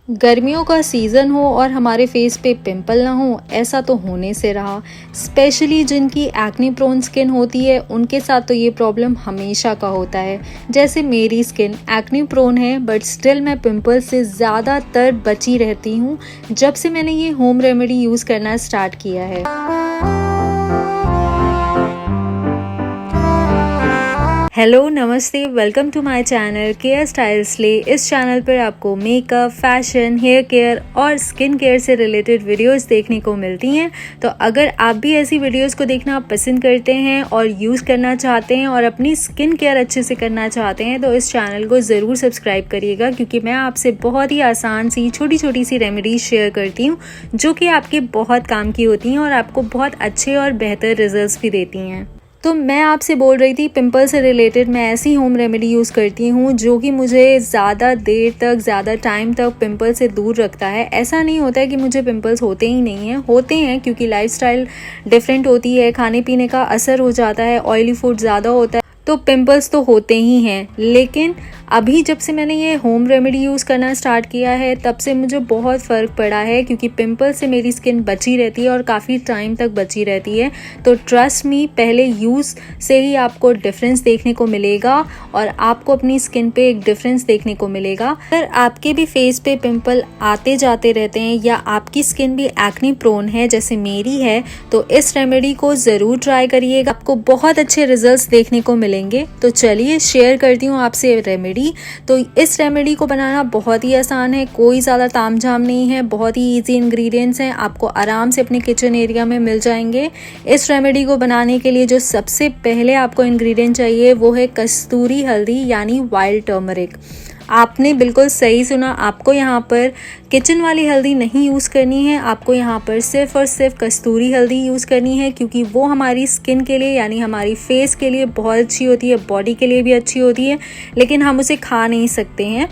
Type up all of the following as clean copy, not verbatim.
गर्मियों का सीज़न हो और हमारे फेस पे पिंपल ना हो, ऐसा तो होने से रहा। स्पेशली जिनकी एक्ने प्रोन स्किन होती है उनके साथ तो ये प्रॉब्लम हमेशा का होता है। जैसे मेरी स्किन एक्ने प्रोन है बट स्टिल मैं पिंपल से ज़्यादातर बची रहती हूँ जब से मैंने ये होम रेमेडी यूज़ करना स्टार्ट किया है। हेलो नमस्ते, welcome to my channel care styles ले। इस चैनल पर आपको मेकअप, फैशन, हेयर केयर और स्किन केयर से रिलेटेड वीडियोस देखने को मिलती हैं। तो अगर आप भी ऐसी वीडियोस को देखना पसंद करते हैं और यूज़ करना चाहते हैं और अपनी स्किन केयर अच्छे से करना चाहते हैं तो इस चैनल को ज़रूर सब्सक्राइब करिएगा, क्योंकि मैं आपसे बहुत ही आसान सी छोटी छोटी सी रेमेडीज शेयर करती हूँ जो कि आपके बहुत काम की होती हैं और आपको बहुत अच्छे और बेहतर रिजल्ट्स भी देती हैं। तो मैं आपसे बोल रही थी पिंपल से रिलेटेड मैं ऐसी होम रेमेडी यूज़ करती हूँ जो कि मुझे ज़्यादा देर तक, ज़्यादा टाइम तक पिंपल से दूर रखता है। ऐसा नहीं होता है कि मुझे पिंपल्स होते ही नहीं हैं, होते हैं क्योंकि लाइफस्टाइल डिफरेंट होती है, खाने पीने का असर हो जाता है, ऑयली फूड ज़्यादा होता है तो पिंपल्स तो होते ही हैं। लेकिन अभी जब से मैंने ये होम रेमेडी यूज़ करना स्टार्ट किया है तब से मुझे बहुत फ़र्क पड़ा है, क्योंकि पिंपल से मेरी स्किन बची रहती है और काफ़ी टाइम तक बची रहती है। तो ट्रस्ट मी, पहले यूज़ से ही आपको डिफरेंस देखने को मिलेगा और आपको अपनी स्किन पे एक डिफरेंस देखने को मिलेगा। अगर आपके भी फेस पे पिंपल आते जाते रहते हैं या आपकी स्किन भी एक्ने प्रोन है जैसे मेरी है तो इस रेमेडी को ज़रूर ट्राई करिएगा, आपको बहुत अच्छे रिजल्ट्स देखने को मिलेंगे। तो चलिए शेयर करती हूँ आपसे रेमेडी। तो इस रेमेडी को बनाना बहुत ही आसान है, कोई ज़्यादा तामझाम नहीं है, बहुत ही इजी इंग्रेडिएंट्स हैं, आपको आराम से अपने किचन एरिया में मिल जाएंगे। इस रेमेडी को बनाने के लिए जो सबसे पहले आपको इंग्रेडिएंट चाहिए वो है कस्तूरी हल्दी यानी वाइल्ड टर्मरिक। आपने बिल्कुल सही सुना, आपको यहाँ पर किचन वाली हल्दी नहीं यूज़ करनी है, आपको यहाँ पर सिर्फ और सिर्फ कस्तूरी हल्दी यूज़ करनी है, क्योंकि वो हमारी स्किन के लिए यानी हमारी फेस के लिए बहुत अच्छी होती है, बॉडी के लिए भी अच्छी होती है, लेकिन हम उसे खा नहीं सकते हैं।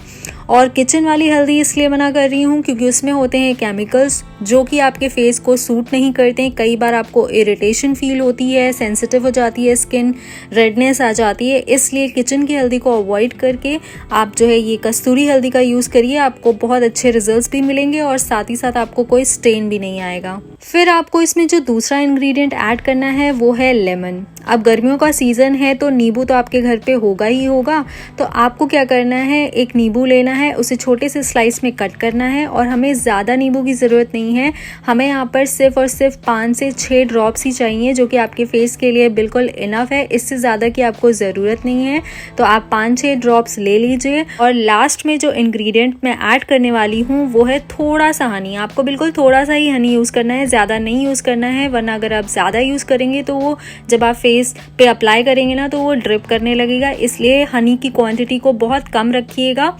और किचन वाली हल्दी इसलिए मना कर रही हूँ क्योंकि उसमें होते हैं केमिकल्स जो कि आपके फेस को सूट नहीं करते हैं। कई बार आपको इरिटेशन फील होती है, सेंसिटिव हो जाती है स्किन, रेडनेस आ जाती है, इसलिए किचन की हल्दी को अवॉइड करके आप जो है ये कस्तूरी हल्दी का यूज़ करिए, आपको बहुत अच्छे रिजल्ट्स भी मिलेंगे और साथ ही साथ आपको कोई स्टेन भी नहीं आएगा। फिर आपको इसमें जो दूसरा इंग्रेडिएंट ऐड करना है वो है लेमन। अब गर्मियों का सीज़न है तो नींबू तो आपके घर पे होगा ही होगा। तो आपको क्या करना है, एक नींबू लेना है, उसे छोटे से स्लाइस में कट करना है और हमें ज़्यादा नींबू की ज़रूरत नहीं है, हमें यहाँ पर सिर्फ और सिर्फ 5 से 6 ड्रॉप्स ही चाहिए, जो कि आपके फेस के लिए बिल्कुल इनफ है, इससे ज़्यादा की आपको ज़रूरत नहीं है। तो आप 5-6 ड्रॉप्स ले लीजिए। और लास्ट में जो इंग्रेडिएंट मैं ऐड करने वाली हूँ वो है थोड़ा सा हनी। आपको बिल्कुल थोड़ा सा ही हनी यूज़ करना है, ज़्यादा नहीं यूज़ करना है, वरना अगर आप ज़्यादा यूज़ करेंगे तो वो जब आप फेस पे अप्लाई करेंगे ना तो वो ड्रिप करने लगेगा, इसलिए हनी की क्वांटिटी को बहुत कम रखिएगा।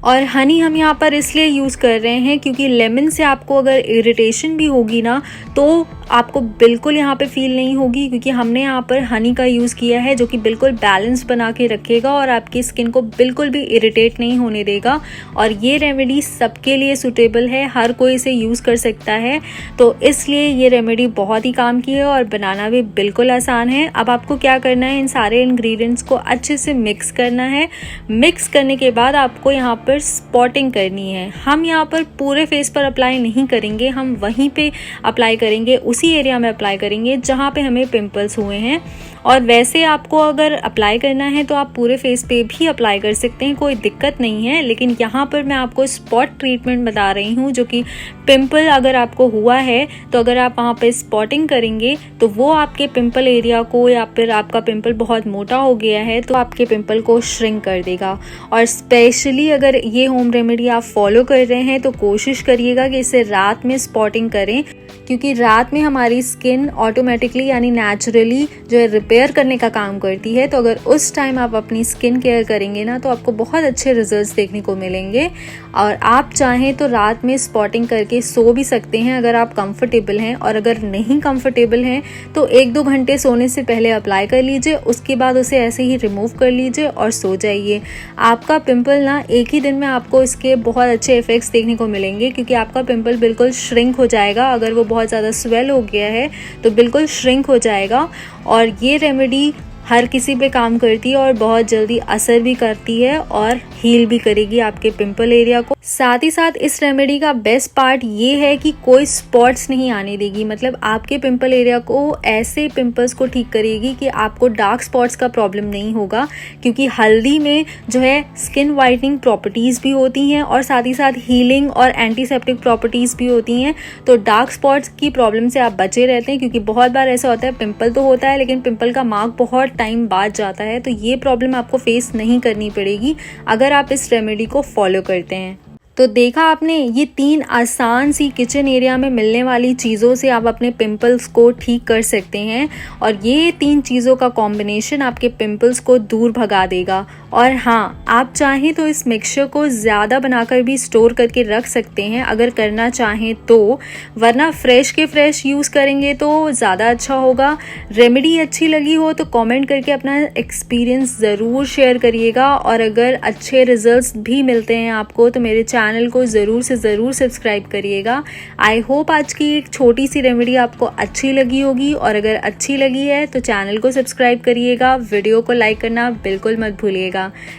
और हनी हम यहाँ पर इसलिए यूज़ कर रहे हैं क्योंकि लेमन से आपको अगर इरिटेशन भी होगी ना तो आपको बिल्कुल यहाँ पे फील नहीं होगी, क्योंकि हमने यहाँ पर हनी का यूज़ किया है जो कि बिल्कुल बैलेंस बना के रखेगा और आपकी स्किन को बिल्कुल भी इरिटेट नहीं होने देगा। और ये रेमेडी सबके लिए सूटेबल है, हर कोई इसे यूज़ कर सकता है, तो इसलिए ये रेमेडी बहुत ही काम की है और बनाना भी बिल्कुल आसान है। अब आपको क्या करना है, इन सारे इंग्रेडिएंट्स को अच्छे से मिक्स करना है। मिक्स करने के बाद आपको यहाँ पर स्पॉटिंग करनी है। हम यहाँ पर पूरे फेस पर अप्लाई नहीं करेंगे, हम वहीं पे अप्लाई करेंगे, उसी एरिया में अप्लाई करेंगे जहाँ पे हमें पिंपल्स हुए हैं। और वैसे आपको अगर अप्लाई करना है तो आप पूरे फेस पे भी अप्लाई कर सकते हैं, कोई दिक्कत नहीं है। लेकिन यहाँ पर मैं आपको स्पॉट ट्रीटमेंट बता रही हूँ, जो कि पिंपल अगर आपको हुआ है तो अगर आप वहाँ पे स्पॉटिंग करेंगे तो वो आपके पिंपल एरिया को, या फिर आपका पिंपल बहुत मोटा हो गया है तो आपके पिंपल को श्रिंक कर देगा। और स्पेशली अगर ये होम रेमेडी आप फॉलो कर रहे हैं तो कोशिश करिएगा कि इसे रात में स्पॉटिंग करें, क्योंकि रात में हमारी स्किन ऑटोमेटिकली यानी नेचुरली जो है रिपेयर करने का काम करती है। तो अगर उस टाइम आप अपनी स्किन केयर करेंगे ना तो आपको बहुत अच्छे रिजल्ट्स देखने को मिलेंगे। और आप चाहें तो रात में स्पॉटिंग करके सो भी सकते हैं अगर आप कंफर्टेबल हैं, और अगर नहीं कंफर्टेबल हैं तो 1-2 घंटे सोने से पहले अप्लाई कर लीजिए, उसके बाद उसे ऐसे ही रिमूव कर लीजिए और सो जाइए। आपका पिंपल ना एक ही दिन में आपको इसके बहुत अच्छे इफेक्ट्स देखने को मिलेंगे, क्योंकि आपका पिंपल बिल्कुल श्रिंक हो जाएगा। अगर वो बहुत ज़्यादा स्वेल हो गया है तो बिल्कुल श्रिंक हो जाएगा। और ये रेमेडी हर किसी पे काम करती है और बहुत जल्दी असर भी करती है और हील भी करेगी आपके पिंपल एरिया को। साथ ही साथ इस रेमेडी का बेस्ट पार्ट ये है कि कोई स्पॉट्स नहीं आने देगी, मतलब आपके पिंपल एरिया को ऐसे पिंपल्स को ठीक करेगी कि आपको डार्क स्पॉट्स का प्रॉब्लम नहीं होगा, क्योंकि हल्दी में जो है स्किन वाइटनिंग प्रॉपर्टीज़ भी होती हैं और साथ ही साथ हीलिंग और एंटीसेप्टिक प्रॉपर्टीज़ भी होती हैं। तो डार्क स्पॉट्स की प्रॉब्लम से आप बचे रहते हैं, क्योंकि बहुत बार ऐसा होता है पिंपल तो होता है लेकिन पिंपल का मार्क बहुत टाइम बाद जाता है। तो ये प्रॉब्लम आपको फेस नहीं करनी पड़ेगी अगर आप इस रेमेडी को फॉलो करते हैं। तो देखा आपने, ये 3 आसान सी किचन एरिया में मिलने वाली चीज़ों से आप अपने पिंपल्स को ठीक कर सकते हैं और ये 3 चीज़ों का कॉम्बिनेशन आपके पिंपल्स को दूर भगा देगा। और हाँ, आप चाहें तो इस मिक्सचर को ज़्यादा बनाकर भी स्टोर करके रख सकते हैं अगर करना चाहें तो, वरना फ्रेश के फ्रेश यूज़ करेंगे तो ज़्यादा अच्छा होगा। रेमेडी अच्छी लगी हो तो कमेंट करके अपना एक्सपीरियंस ज़रूर शेयर करिएगा और अगर अच्छे रिजल्ट्स भी मिलते हैं आपको तो मेरे चैनल को ज़रूर से ज़रूर सब्सक्राइब करिएगा। आई होप आज की एक छोटी सी रेमेडी आपको अच्छी लगी होगी और अगर अच्छी लगी है तो चैनल को सब्सक्राइब करिएगा, वीडियो को लाइक करना बिल्कुल मत भूलिएगा।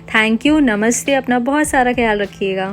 थैंक यू, नमस्ते, अपना बहुत सारा ख्याल रखिएगा।